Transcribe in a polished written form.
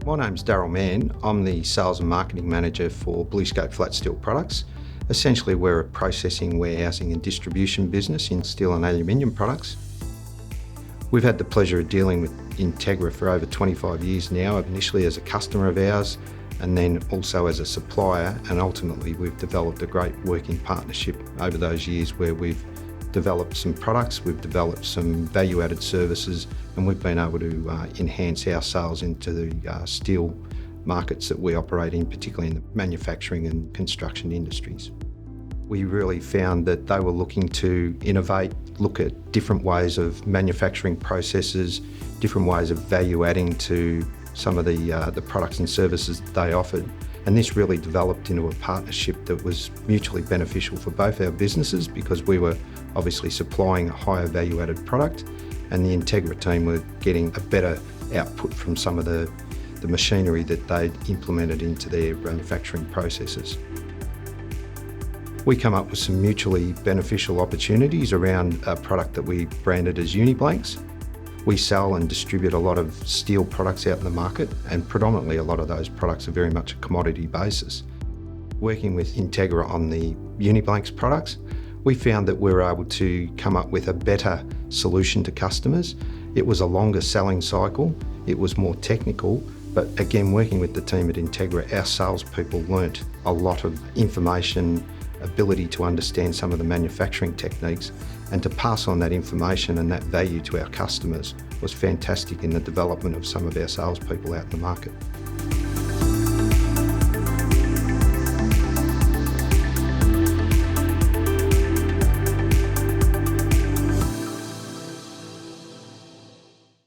My name's Daryl Mann. I'm the Sales and Marketing Manager for BlueScope Flat Steel Products. Essentially, we're a processing, warehousing and distribution business in steel and aluminium products. We've had the pleasure of dealing with Integra for over 25 years now, initially as a customer of ours and then also as a supplier, and ultimately we've developed a great working partnership over those years where we've developed some products, we've developed some value-added services, and we've been able to enhance our sales into the steel markets that we operate in, particularly in the manufacturing and construction industries. We really found that they were looking to innovate, look at different ways of manufacturing processes, different ways of value adding to some of the products and services that they offered. And this really developed into a partnership that was mutually beneficial for both our businesses, because we were obviously supplying a higher value added product and the Integra team were getting a better output from some of the machinery that they'd implemented into their manufacturing processes. We come up with some mutually beneficial opportunities around a product that we branded as Uniblanks. We sell and distribute a lot of steel products out in the market, and predominantly a lot of those products are very much a commodity basis. Working with Integra on the Uniblanks products, we found that we were able to come up with a better solution to customers. It was a longer selling cycle, it was more technical, but again, working with the team at Integra, our salespeople learnt a lot of information, ability to understand some of the manufacturing techniques, and to pass on that information and that value to our customers was fantastic in the development of some of our salespeople out in the market.